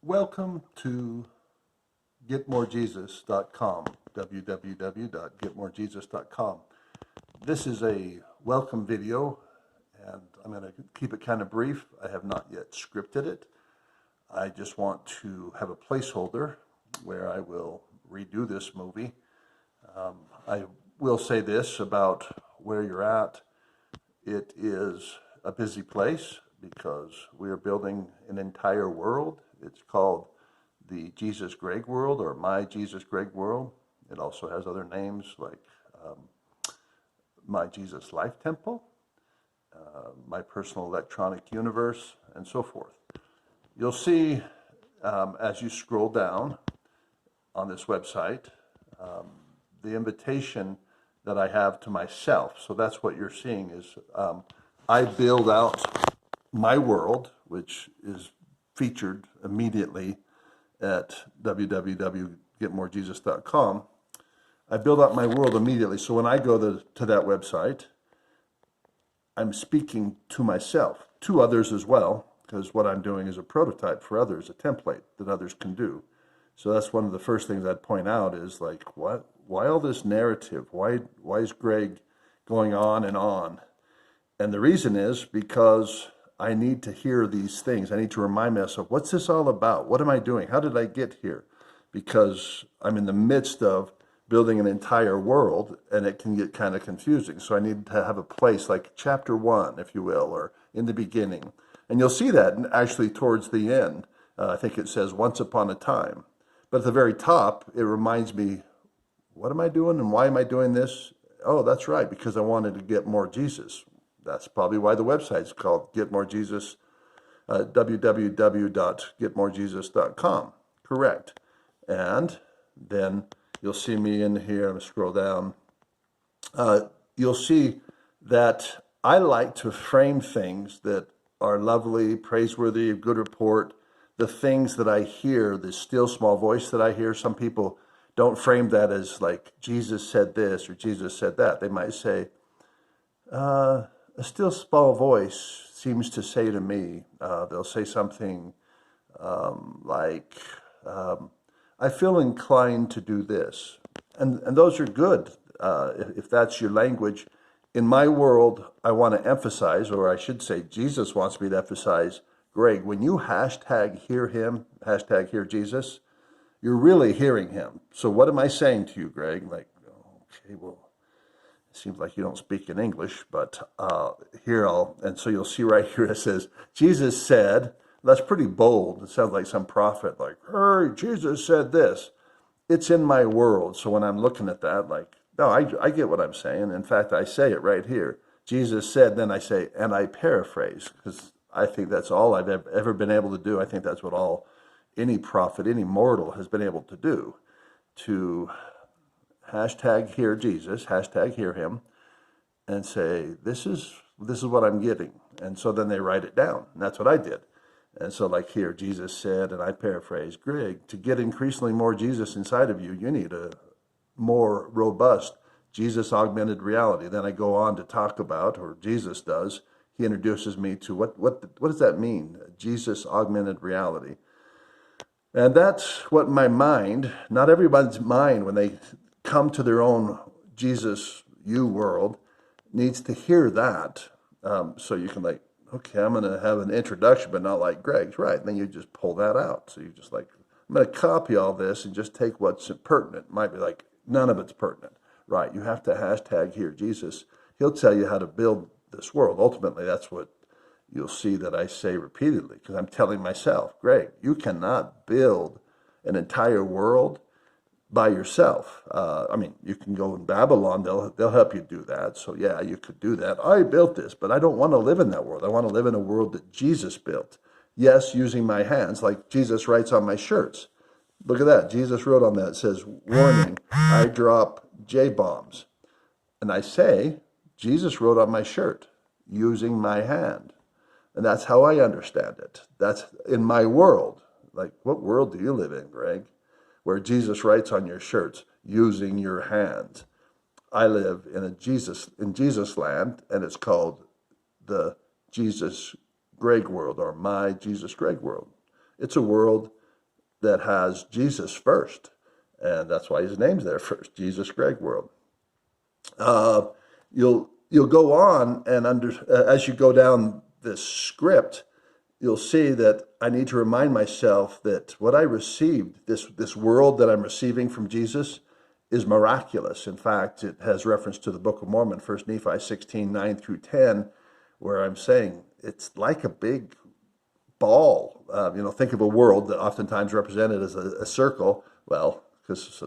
Welcome to GetMoreJesus.com, www.getmorejesus.com. This is a welcome video, and I'm going to keep it kind of brief. I have not yet scripted it. I just want to have a placeholder where I will redo this movie. I will say this about where you're at. It is a busy place because we are building an entire world. It's called the Jesus Greg World or My Jesus Greg World. It also has other names like My Jesus Life Temple, My Personal Electronic Universe, and so forth. You'll see as you scroll down on this website the invitation that I have to myself. So that's what you're seeing is I build out my world, which is featured immediately at www.getmorejesus.com. I build out my world immediately. So when I go to that website, I'm speaking to myself, to others as well, because what I'm doing is a prototype for others, a template that others can do. So that's one of the first things I'd point out is like, what? Why all this narrative? Why is Greg going on and on? And the reason is because I need to hear these things. I need to remind myself, what's this all about? What am I doing? How did I get here? Because I'm in the midst of building an entire world and it can get kind of confusing. So I need to have a place like chapter 1, if you will, or in the beginning. And you'll see that actually towards the end. I think it says once upon a time. But at the very top, it reminds me, what am I doing and why am I doing this? Oh, that's right, because I wanted to get more Jesus. That's probably why the website's called Get More Jesus, www.getmorejesus.com. Correct. And then you'll see me in here. I'm going to scroll down. You'll see that I like to frame things that are lovely, praiseworthy, good report. The things that I hear, the still small voice that I hear, some people don't frame that as like Jesus said this or Jesus said that. They might say, a still small voice seems to say to me, they'll say something like, I feel inclined to do this. And those are good if that's your language. In my world, I want to emphasize, or I should say Jesus wants me to emphasize, Greg, when you hashtag hear him, hashtag hear Jesus, you're really hearing him. So what am I saying to you, Greg? Like, okay, well, it seems like you don't speak in English, but and so you'll see right here it says, Jesus said, that's pretty bold. It sounds like some prophet, like, hey, Jesus said this. It's in my world. So when I'm looking at that, like, no, I get what I'm saying. In fact, I say it right here. Jesus said, then I say, and I paraphrase, because I think that's all I've ever been able to do. I think that's what any prophet, any mortal has been able to do, to hashtag hear Jesus, hashtag hear him, and say, this is what I'm getting. And so then they write it down. And that's what I did. And so like here, Jesus said, and I paraphrase, Greg, to get increasingly more Jesus inside of you, you need a more robust Jesus augmented reality. Then I go on to talk about, or Jesus does, he introduces me to what does that mean? Jesus augmented reality. And that's what my mind, not everybody's mind, when they come to their own Jesus you world, needs to hear that. So you can like, okay, I'm going to have an introduction, but not like Greg's, right? And then you just pull that out. So you just like, I'm going to copy all this and just take what's pertinent. It might be like, none of it's pertinent, right? You have to hashtag hear Jesus. He'll tell you how to build this world. Ultimately, that's what you'll see that I say repeatedly, because I'm telling myself, Greg, you cannot build an entire world by yourself. I mean, you can go in Babylon, they'll help you do that. So yeah, you could do that. I built this, but I don't want to live in that world. I want to live in a world that Jesus built. Yes, using my hands, like Jesus writes on my shirts. Look at that. Jesus wrote on that. It says, warning, I drop J-bombs. And I say, Jesus wrote on my shirt, using my hand. And that's how I understand it. That's in my world. Like, what world do you live in, Greg? Where Jesus writes on your shirts, using your hands. I live in Jesus land, and it's called the Jesus Greg world, or my Jesus Greg world. It's a world that has Jesus first. And that's why his name's there first, Jesus Greg World. You'll go on and as you go down this script, you'll see that I need to remind myself that what I received, this world that I'm receiving from Jesus, is miraculous. In fact, it has reference to the Book of Mormon, 1 Nephi 16:9-10, where I'm saying it's like a big ball. Think of a world that oftentimes represented as a circle. Well, because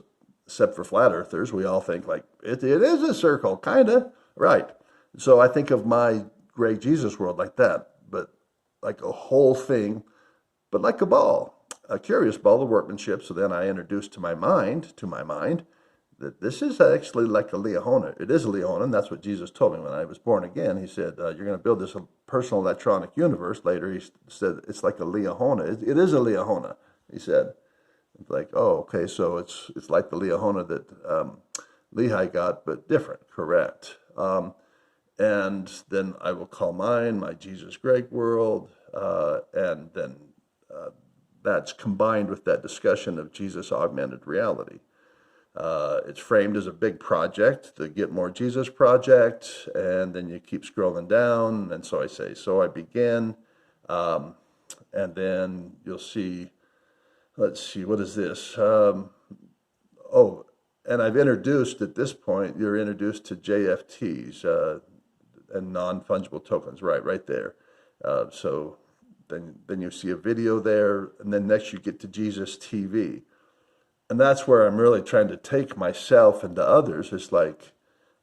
except for flat earthers, we all think like it is a circle, kind of, right? So I think of my great Jesus world like that, but like a whole thing, but like a ball, a curious ball of workmanship. So then I introduced to my mind, that this is actually like a Liahona. It is a Liahona, and that's what Jesus told me when I was born again. He said, you're going to build this personal electronic universe. Later, he said, it's like a Liahona. It is a Liahona, he said. It's like, oh, okay, so it's like the Liahona that Lehi got, but different, correct. And then I will call mine my Jesus Greg World, and then that's combined with that discussion of Jesus augmented reality. It's framed as a big project, the Get More Jesus project, and then you keep scrolling down, and so I say, so I begin, and then you'll see, let's see, what is this? And I've introduced, at this point, you're introduced to JFTs and non-fungible tokens, right there. So then you see a video there, and then next you get to Jesus TV. And that's where I'm really trying to take myself and to others. It's like,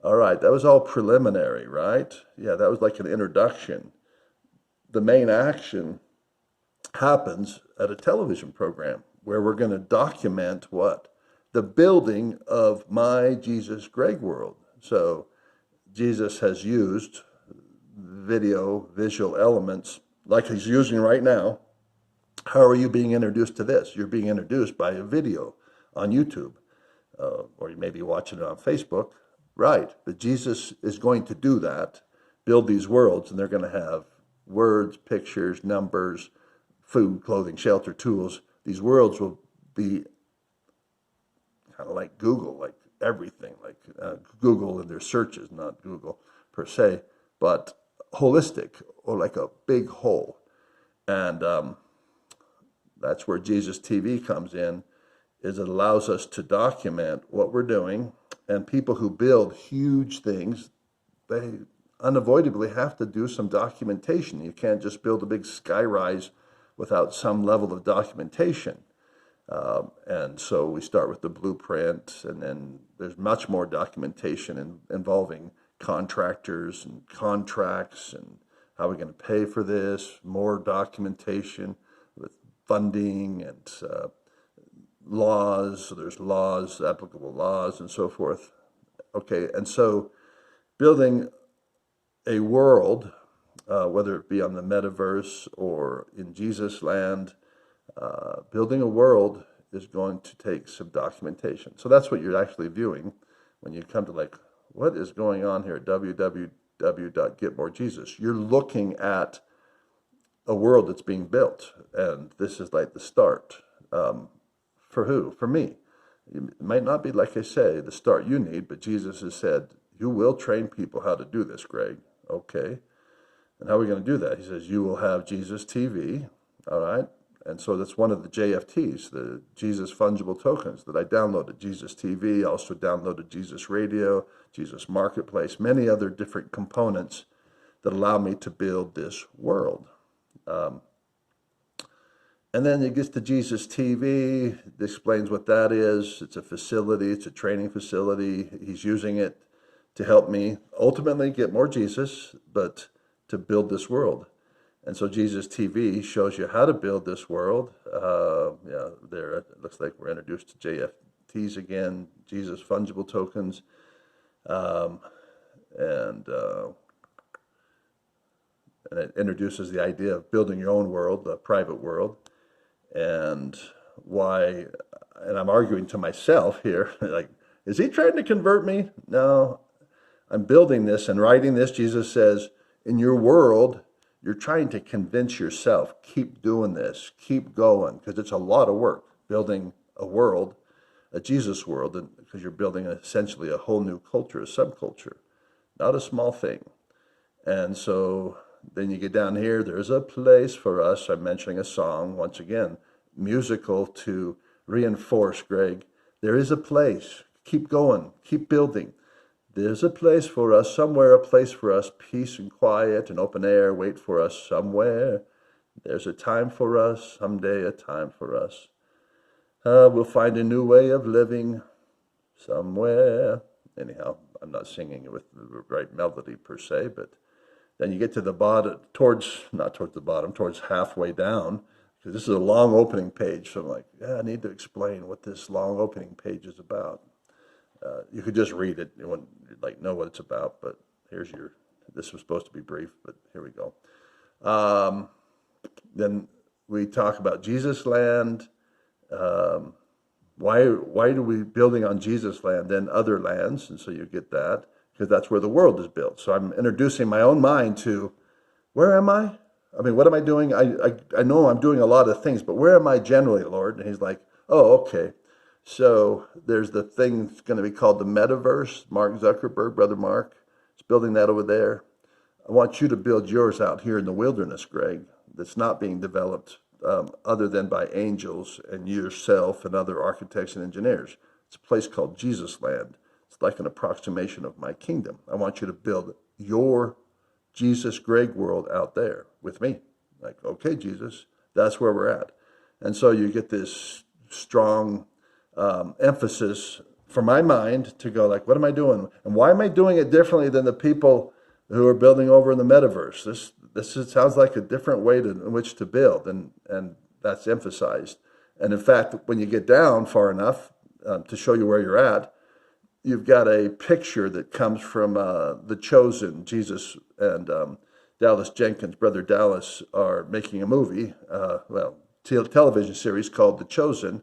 all right, that was all preliminary, right? Yeah, that was like an introduction. The main action happens at a television program where we're going to document what? The building of my Jesus Greg World. So Jesus has used visual elements like he's using right now. How are you being introduced to this? You're being introduced by a video on YouTube, or you may be watching it on Facebook, right? But Jesus is going to do that, build these worlds, and they're going to have words, pictures, numbers, food, clothing, shelter, tools. These worlds will be kind of like Google, like everything, like Google and their searches, not Google per se, but holistic, or like a big whole. And that's where Jesus TV comes in, is it allows us to document what we're doing. And people who build huge things, they unavoidably have to do some documentation. You can't just build a big skyrise without some level of documentation. And so we start with the blueprint, and then there's much more documentation involving contractors and contracts and how are we going to pay for this, more documentation with funding and laws. So there's laws, applicable laws, and so forth. Okay, and so building a world, whether it be on the metaverse or in Jesus land, building a world is going to take some documentation. So that's what you're actually viewing when you come to like, what is going on here at www.getmorejesus? You're looking at a world that's being built, and this is like the start. For who? For me. It might not be, like I say, the start you need, but Jesus has said, you will train people how to do this, Greg. Okay. And how are we going to do that? He says, you will have Jesus TV. All right. And so that's one of the JFTs, the Jesus Fungible Tokens that I downloaded. Jesus TV, also downloaded Jesus Radio, Jesus Marketplace, many other different components that allow me to build this world. And then it gets to Jesus TV. It explains what that is. It's a facility. It's a training facility. He's using it to help me ultimately get more Jesus, but to build this world. And so Jesus TV shows you how to build this world. There it looks like we're introduced to JFTs again, Jesus Fungible Tokens, and it introduces the idea of building your own world, a private world. And why, and I'm arguing to myself here, like, is he trying to convert me? No, I'm building this and writing this. Jesus says, in your world, you're trying to convince yourself, keep doing this, keep going, because it's a lot of work. building a world, a Jesus world, and because you're building essentially a whole new culture, a subculture, not a small thing. And so then you get down here, there's a place for us. I'm mentioning a song, once again, musical to reinforce, Greg. There is a place. Keep going, keep building. There's a place for us, somewhere, a place for us, peace and quiet and open air, wait for us somewhere. There's a time for us, someday a time for us. We'll find a new way of living somewhere. Anyhow, I'm not singing it with the right melody per se, but then you get to the bottom, not towards the bottom, towards halfway down, because this is a long opening page. So I'm like, yeah, I need to explain what this long opening page is about. You could just read it. You wouldn't know what it's about, but this was supposed to be brief, but here we go. Then we talk about Jesus land. Why do we building on Jesus land than other lands? And so you get that, because that's where the world is built. So I'm introducing my own mind to, where am I? I mean, what am I doing? I know I'm doing a lot of things, but where am I generally, Lord? And he's like, oh, okay. So there's the thing that's going to be called the metaverse. Mark Zuckerberg, Brother Mark, is building that over there. I want you to build yours out here in the wilderness, Greg, that's not being developed other than by angels and yourself and other architects and engineers. It's a place called Jesus Land. It's like an approximation of my kingdom. I want you to build your Jesus Greg world out there with me. Like, okay, Jesus, that's where we're at. And so you get this strong emphasis for my mind to go like, what am I doing? And why am I doing it differently than the people who are building over in the metaverse? Sounds like a different way in which to build, and that's emphasized. And in fact, when you get down far enough to show you where you're at, you've got a picture that comes from The Chosen. Jesus and Dallas Jenkins, Brother Dallas, are making a movie, television series called The Chosen.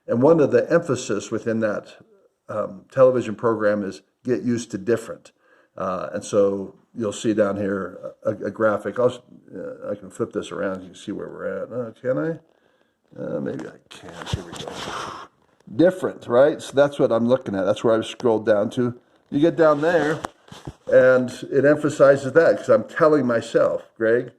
And one of the emphasis within that television program is get used to different. And so you'll see down here a graphic. I can flip this around. You can see where we're at. Can I? Maybe I can. Here we go. Different, right? So that's what I'm looking at. That's where I've scrolled down to. You get down there, and it emphasizes that, because I'm telling myself, Greg,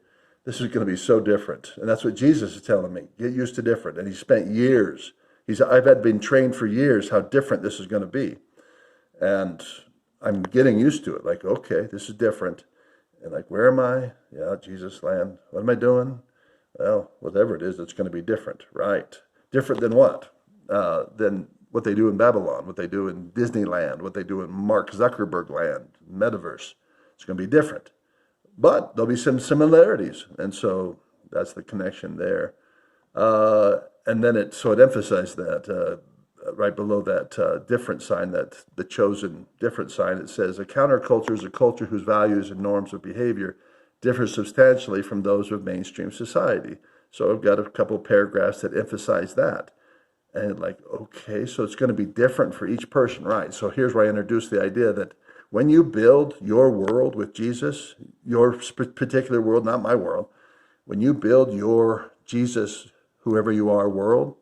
this is going to be so different. And that's what Jesus is telling me. Get used to different. And he spent years. I've been trained for years how different this is going to be. And I'm getting used to it. Like, okay, this is different. And like, where am I? Yeah, Jesus land. What am I doing? Well, whatever it is, it's going to be different, right? Different than what? Than what they do in Babylon, what they do in Disneyland, what they do in Mark Zuckerberg land, metaverse. It's going to be different. But there'll be some similarities. And so that's the connection there. And then it emphasized that right below that different sign, that The Chosen different sign, it says a counterculture is a culture whose values and norms of behavior differ substantially from those of mainstream society. So I've got a couple of paragraphs that emphasize that. And like, okay, so it's going to be different for each person, right? So here's where I introduce the idea that when you build your world with Jesus, your particular world, not my world, when you build your Jesus, whoever you are, world,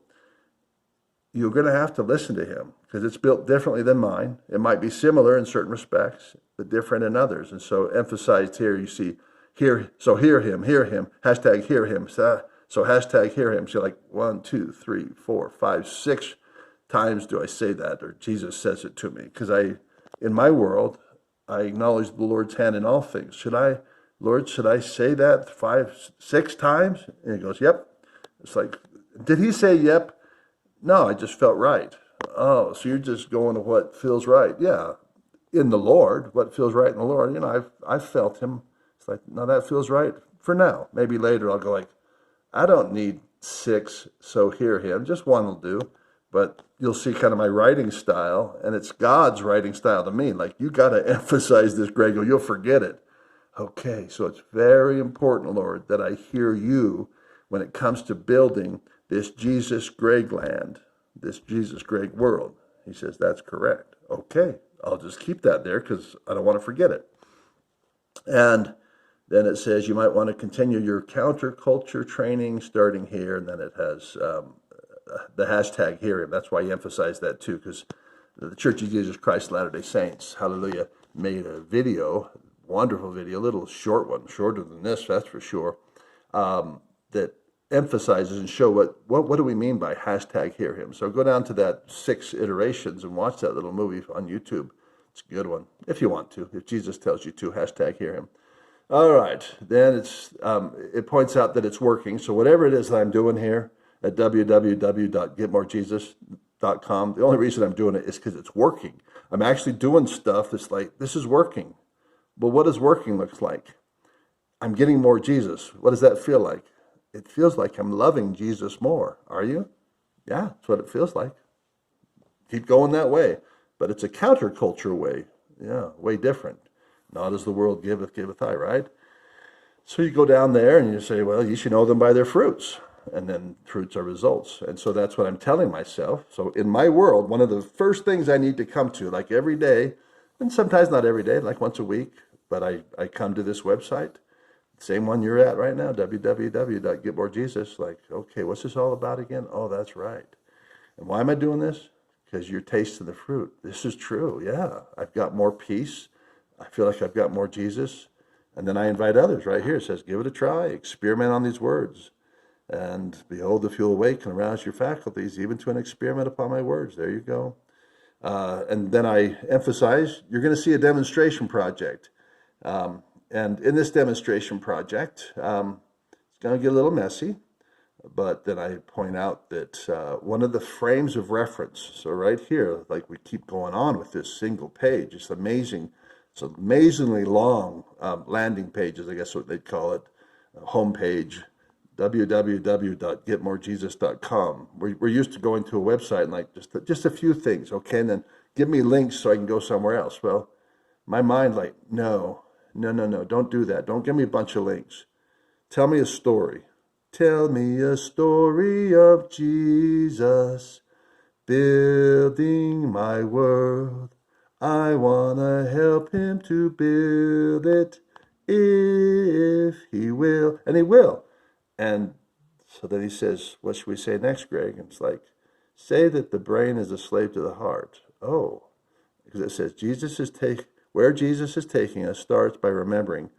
you're going to have to listen to him, because it's built differently than mine. It might be similar in certain respects, but different in others. And so emphasized here, you see, hear him, hashtag hear him. So hashtag hear him. So like 1, 2, 3, 4, 5, 6 times do I say that, or Jesus says it to me, because in my world, I acknowledge the Lord's hand in all things. Lord, should I say that 5, 6 times? And he goes, yep. It's like, did he say yep? No, I just felt right. Oh, so you're just going to what feels right. Yeah, in the Lord, what feels right in the Lord. I've felt him. It's like, no, that feels right for now. Maybe later I'll go like, I don't need 6, so hear him. Just 1 will do. But you'll see kind of my writing style, and it's God's writing style to me. Like, you got to emphasize this, Greg, or you'll forget it. Okay, so it's very important, Lord, that I hear you when it comes to building this Jesus Greg land, this Jesus Greg world. He says, that's correct. Okay, I'll just keep that there because I don't want to forget it. And then it says you might want to continue your counterculture training starting here. And then it has the hashtag hear him. That's why he emphasized that too, because the Church of Jesus Christ of Latter-day Saints, hallelujah, made a video, wonderful video, a little short one, shorter than this, that's for sure, that emphasizes and show what do we mean by hashtag hear him. So go down to that 6 iterations and watch that little movie on YouTube. It's a good one, if you want to, if Jesus tells you to, hashtag hear him. All right, then it points out that it's working. So whatever it is that I'm doing here at www.getmorejesus.com, the only reason I'm doing it is because it's working. I'm actually doing stuff that's like, this is working. But what does working look like? I'm getting more Jesus. What does that feel like? It feels like I'm loving Jesus more. Are you? Yeah, that's what it feels like. Keep going that way. But it's a counterculture way. Yeah, way different. Not as the world giveth, giveth I, right? So you go down there and you say, well, you should know them by their fruits. And then fruits are results. And so that's what I'm telling myself. So in my world, one of the first things I need to come to, like every day, and sometimes not every day, like once a week, but I come to this website, same one you're at right now, www.getmorejesus. Like, okay, what's this all about again? Oh, that's right. And why am I doing this? Because you're tasting the fruit. This is true. Yeah, I've got more peace. I feel like I've got more Jesus. And then I invite others right here. It says, give it a try. Experiment on these words. And behold, if you'll awake and arouse your faculties, even to an experiment upon my words. There you go. And then I emphasize, you're going to see a demonstration project. And in this demonstration project, it's going to get a little messy. But then I point out that one of the frames of reference, so right here, like we keep going on with this single page, it's amazing. It's an amazingly long landing pages, I guess what they'd call it, homepage, www.getmorejesus.com. We're used to going to a website and like just a few things, okay, and then give me links so I can go somewhere else. Well, my mind like, no, don't do that. Don't give me a bunch of links. Tell me a story. Tell me a story of Jesus building my world. I want to help him to build it if he will. And he will. And so then he says, what should we say next, Greg? And it's like, say that the brain is a slave to the heart. Oh, because it says where Jesus is taking us starts by remembering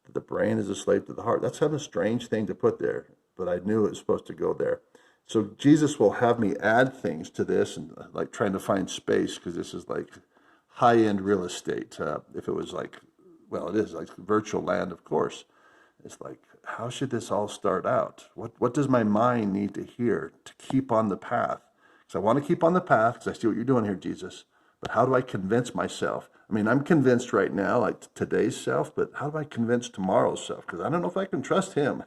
that the brain is a slave to the heart. That's kind of a strange thing to put there, but I knew it was supposed to go there. So Jesus will have me add things to this and like trying to find space because this is like high-end real estate. If it was like, well, it is like virtual land, of course. It's like, how should this all start out? What does my mind need to hear to keep on the path? Because I want to keep on the path because I see what you're doing here, Jesus. But how do I convince myself? I mean, I'm convinced right now, like today's self, but how do I convince tomorrow's self? Because I don't know if I can trust him.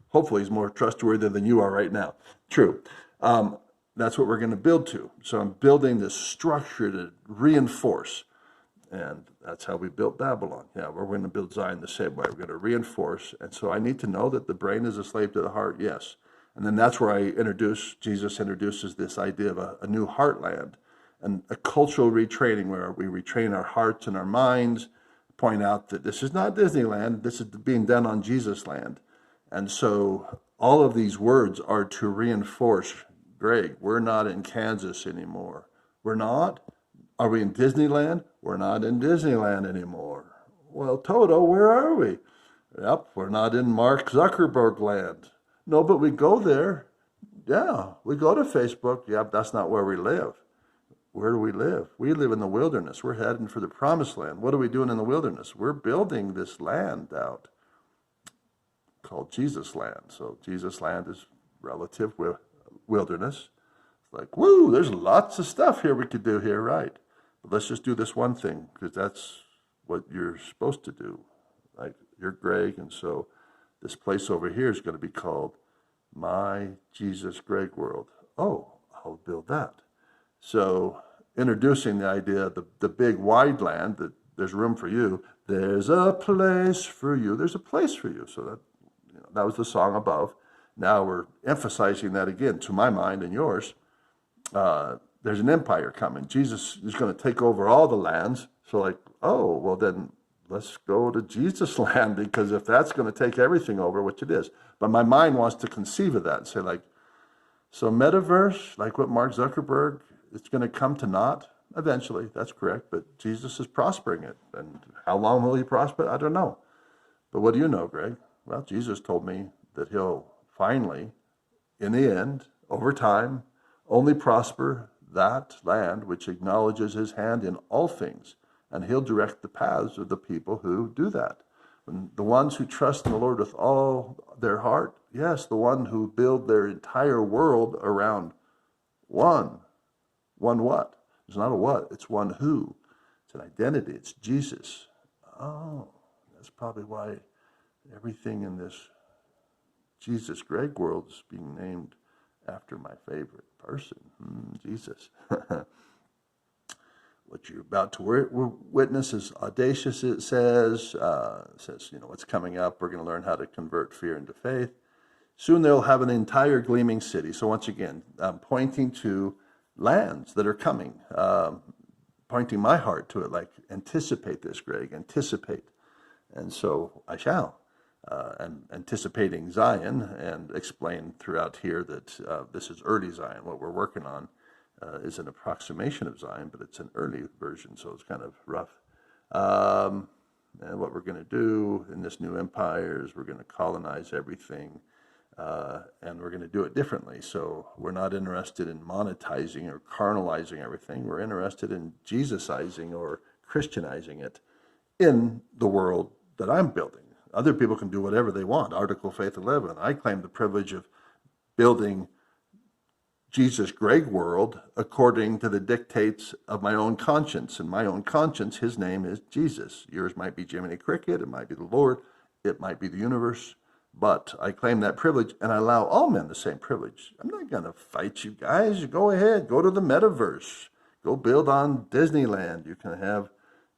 Hopefully he's more trustworthy than you are right now. True. That's what we're going to build to. So I'm building this structure to reinforce. And that's how we built Babylon. Yeah, we're going to build Zion the same way. We're going to reinforce. And so I need to know that the brain is a slave to the heart, yes. And then that's where Jesus introduces this idea of a new heartland and a cultural retraining where we retrain our hearts and our minds, point out that this is not Disneyland, this is being done on Jesus land. And so all of these words are to reinforce, Greg, we're not in Kansas anymore. We're not? Are we in Disneyland? We're not in Disneyland anymore. Well, Toto, where are we? Yep, we're not in Mark Zuckerberg land. No, but we go there. Yeah, we go to Facebook. Yep, that's not where we live. Where do we live? We live in the wilderness. We're heading for the promised land. What are we doing in the wilderness? We're building this land out called Jesus land. So Jesus land is relative wilderness. It's like, woo, there's lots of stuff here we could do here, right? But let's just do this one thing because that's what you're supposed to do. Like, you're Greg, and so this place over here is going to be called My Jesus Greg World. Oh, I'll build that. So introducing the idea of the big wide land, that there's room for you. There's a place for you. There's a place for you. So that was the song above. Now we're emphasizing that again, to my mind and yours. There's an empire coming. Jesus is going to take over all the lands. So like, oh, well then let's go to Jesus land, because if that's going to take everything over, which it is. But my mind wants to conceive of that and say like, So metaverse, like what Mark Zuckerberg, it's going to come to naught eventually. That's correct. But Jesus is prospering it. And how long will he prosper? I don't know. But what do you know, Greg? Well, Jesus told me that he'll finally, in the end, over time, only prosper that land which acknowledges his hand in all things. And he'll direct the paths of the people who do that. And the ones who trust in the Lord with all their heart, yes, the one who build their entire world around one. One what? It's not a what, it's one who. It's an identity, it's Jesus. Oh, that's probably why everything in this Jesus Greg world is being named after my favorite person, Jesus. What you're about to witness is audacious, it says. What's coming up. We're going to learn how to convert fear into faith. Soon they'll have an entire gleaming city. So once again, pointing to lands that are coming, pointing my heart to it, like anticipate this, Greg, anticipate. And so I shall. And anticipating Zion, and explain throughout here that this is early Zion. What we're working on is an approximation of Zion, but it's an early version, so it's kind of rough. And what we're going to do in this new empire is we're going to colonize everything, and we're going to do it differently. So we're not interested in monetizing or carnalizing everything. We're interested in Jesusizing or Christianizing it in the world that I'm building. Other people can do whatever they want. Article Faith 11. I claim the privilege of building Jesus Greg world according to the dictates of my own conscience. And my own conscience, his name is Jesus. Yours might be Jiminy Cricket. It might be the Lord. It might be the universe. But I claim that privilege, and I allow all men the same privilege. I'm not going to fight you guys. Go ahead. Go to the metaverse. Go build on Disneyland. You can have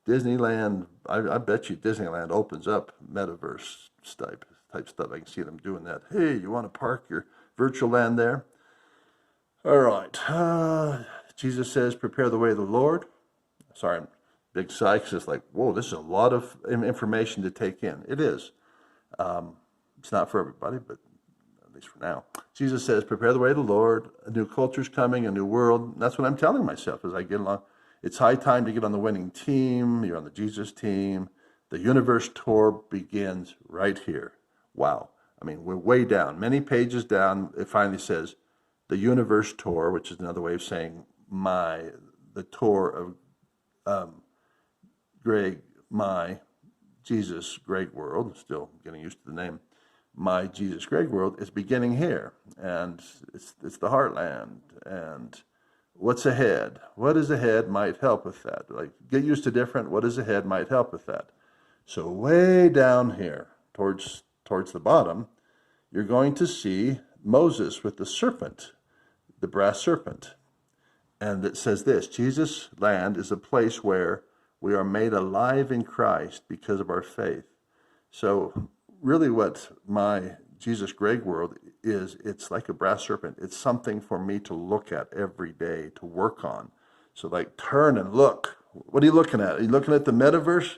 Disneyland. I bet you Disneyland opens up metaverse type stuff. I can see them doing that. Hey, you want to park your virtual land there? All right. Jesus says, prepare the way of the Lord. Sorry, I'm big sigh, because it's like, whoa, this is a lot of information to take in. It is. It's not for everybody, but at least for now. Jesus says, prepare the way of the Lord. A new culture's coming, a new world. And that's what I'm telling myself as I get along. It's high time to get on the winning team. You're on the Jesus team. The universe tour begins right here. Wow. I mean, we're way down. Many pages down, it finally says, the universe tour, which is another way of saying the tour of Greg, my Jesus Greg world, still getting used to the name, my Jesus Greg world, is beginning here. And it's the heartland. And what's ahead? What is ahead might help with that. Like, get used to different. What is ahead might help with that. So way down here, towards the bottom, you're going to see Moses with the serpent, the brass serpent. And it says this: Jesus' land is a place where we are made alive in Christ because of our faith. So really what my Jesus Greg world is, it's like a brass serpent. It's something for me to look at every day, to work on. So like, turn and look. What are you looking at? Are you looking at the metaverse?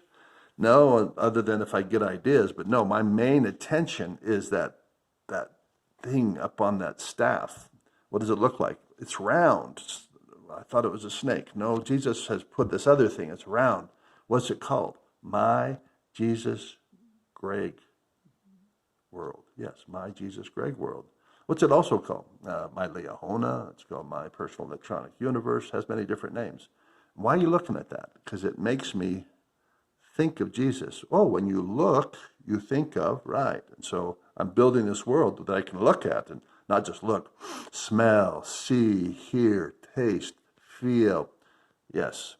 No, other than if I get ideas. But no, my main attention is that thing up on that staff. What does it look like? It's round. I thought it was a snake. No, Jesus has put this other thing. It's round. What's it called? My Jesus Greg world. Yes, my Jesus Greg world. What's it also called? My Leahona. It's called my personal electronic universe. Has many different names. Why are you looking at that? Because it makes me think of Jesus. Oh, when you look, you think of, right. And so I'm building this world that I can look at, and not just look, smell, see, hear, taste, feel. Yes.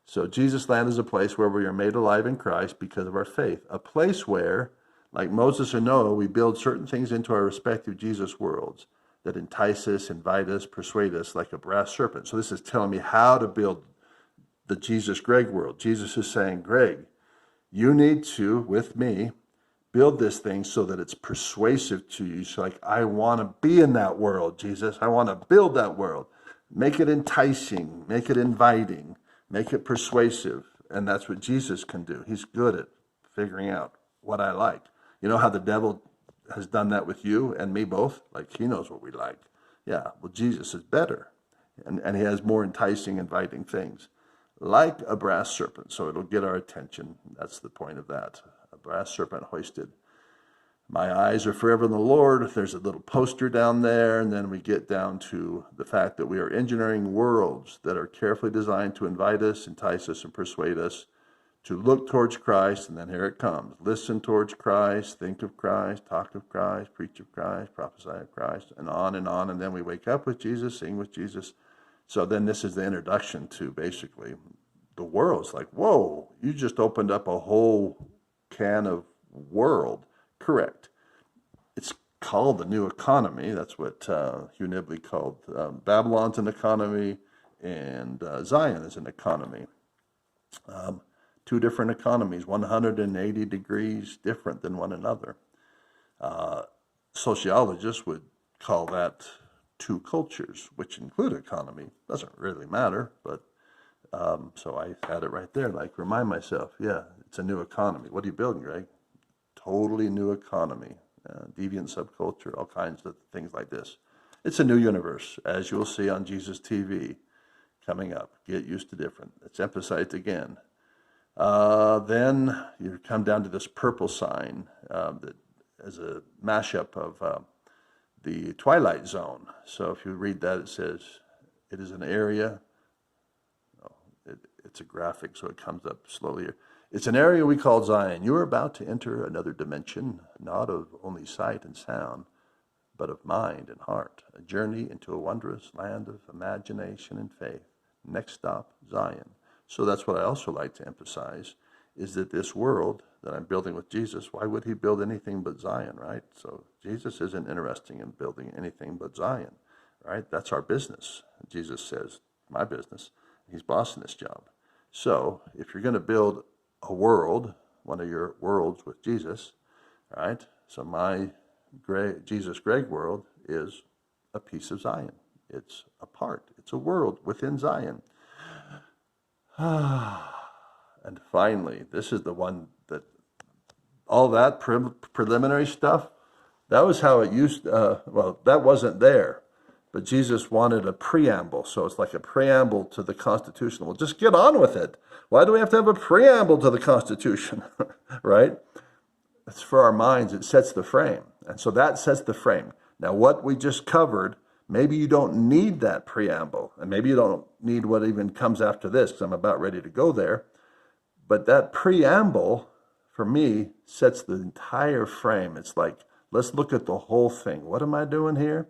So Jesus' land is a place where we are made alive in Christ because of our faith. A place where, like Moses or Noah, we build certain things into our respective Jesus worlds that entice us, invite us, persuade us like a brass serpent. So this is telling me how to build the Jesus Greg world. Jesus is saying, Greg, you need to, with me, build this thing so that it's persuasive to you. So like, I want to be in that world, Jesus. I want to build that world. Make it enticing, make it inviting, make it persuasive. And that's what Jesus can do. He's good at figuring out what I like. You know how the devil has done that with you and me both? Like, he knows what we like. Yeah, well, Jesus is better. And he has more enticing, inviting things, like a brass serpent. So it'll get our attention. That's the point of that. A brass serpent hoisted. My eyes are forever in the Lord. There's a little poster down there. And then we get down to the fact that we are engineering worlds that are carefully designed to invite us, entice us, and persuade us to look towards Christ. And then here it comes. Listen towards Christ, think of Christ, talk of Christ, preach of Christ, prophesy of Christ, and on and on. And then we wake up with Jesus, sing with Jesus. So then this is the introduction to basically the world. It's like, whoa, you just opened up a whole can of world. Correct. It's called the new economy. That's what Hugh Nibley called Babylon's an economy, and Zion is an economy. Two different economies, 180 degrees different than one another. Sociologists would call that two cultures, which include economy. Doesn't really matter, but so I had it right there, like remind myself, yeah, it's a new economy. What are you building, Greg? Totally new economy, deviant subculture, all kinds of things like this. It's a new universe, as you'll see on Jesus TV coming up. Get used to different. It's emphasized again. Then you come down to this purple sign that is a mashup of the Twilight Zone. So if you read that, it says, it is an area, it's a graphic, so it comes up slowly here. It's an area we call Zion. You are about to enter another dimension, not of only sight and sound, but of mind and heart. A journey into a wondrous land of imagination and faith. Next stop, Zion. So that's what I also like to emphasize, is that this world that I'm building with Jesus, why would he build anything but Zion, right? So Jesus isn't interested in building anything but Zion, right? That's our business. Jesus says, my business. He's bossing this job. So if you're going to build a world, one of your worlds with Jesus, right? So my Jesus Greg world is a piece of Zion. It's a part. It's a world within Zion. And finally, this is the one that all that preliminary stuff, that was how it used, well, that wasn't there. But Jesus wanted a preamble, so it's like a preamble to the Constitution. Well, just get on with it. Why do we have to have a preamble to the Constitution, right? It's for our minds. It sets the frame. And so that sets the frame. Now, what we just covered, maybe you don't need that preamble, and maybe you don't need what even comes after this, because I'm about ready to go there. But that preamble, for me, sets the entire frame. It's like, let's look at the whole thing. What am I doing here?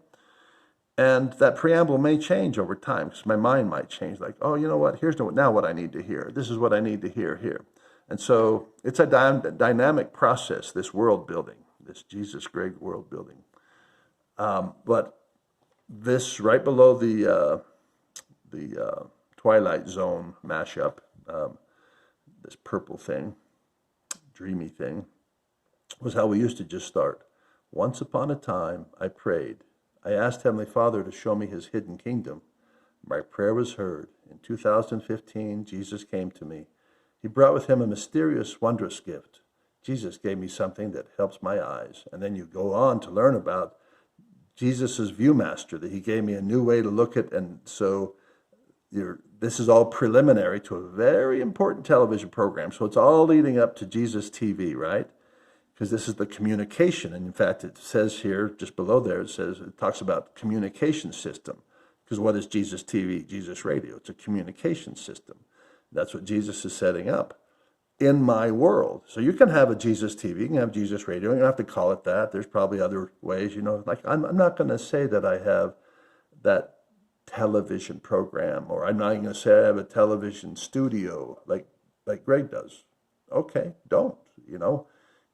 And that preamble may change over time, because my mind might change. Like, oh, you know what? Here's now what I need to hear. This is what I need to hear here. And so it's a dynamic process, this world building, this Jesus Greg world building. But this right below the Twilight Zone mashup, this purple thing, dreamy thing, was how we used to just start. Once upon a time, I prayed. I asked Heavenly Father to show me his hidden kingdom. My prayer was heard. In 2015, Jesus came to me. He brought with him a mysterious, wondrous gift. Jesus gave me something that helps my eyes. And then you go on to learn about Jesus's Viewmaster, that he gave me a new way to look at. And so this is all preliminary to a very important television program. So it's all leading up to Jesus TV, right? Because this is the communication. And in fact, it says here, just below there, it talks about communication system. Because what is Jesus TV, Jesus Radio? It's a communication system. That's what Jesus is setting up in my world. So you can have a Jesus TV, you can have Jesus Radio. You don't have to call it that. There's probably other ways, like I'm not going to say that I have that television program, or I'm not going to say I have a television studio like Greg does. Okay, don't,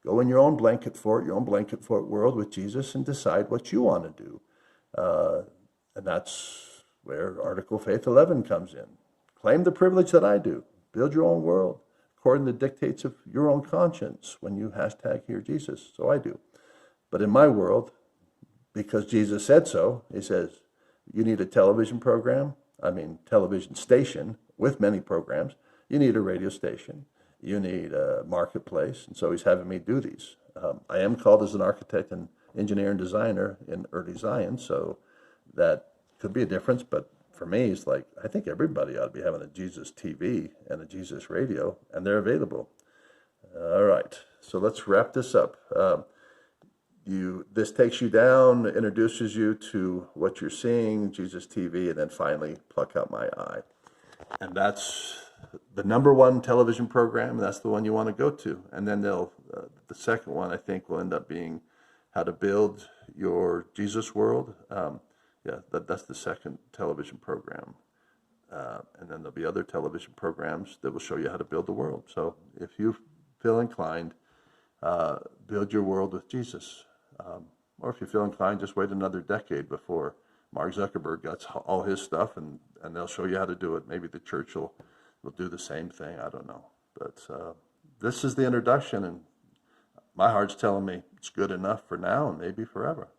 Go in your own blanket fort, world with Jesus, and decide what you want to do. And that's where Article Faith 11 comes in. Claim the privilege that I do. Build your own world according to the dictates of your own conscience when you #Hear Jesus. So I do. But in my world, because Jesus said so, he says, you need a television station with many programs. You need a radio station. You need a marketplace. And so he's having me do these. I am called as an architect and engineer and designer in early Zion. So that could be a difference, but for me, it's like, I think everybody ought to be having a Jesus TV and a Jesus radio, and they're available. All right, so let's wrap this up. This takes you down, introduces you to what you're seeing, Jesus TV, and then finally Pluck Out My Eye. And that's the number one television program. That's the one you want to go to. And then the second one, I think, will end up being How to Build Your Jesus World. That's the second television program. And then there'll be other television programs that will show you how to build the world. So if you feel inclined, build your world with Jesus. Or if you feel inclined, just wait another decade before Mark Zuckerberg gets all his stuff, and they'll show you how to do it. Maybe the church will do the same thing. I don't know. But this is the introduction, and my heart's telling me it's good enough for now and maybe forever.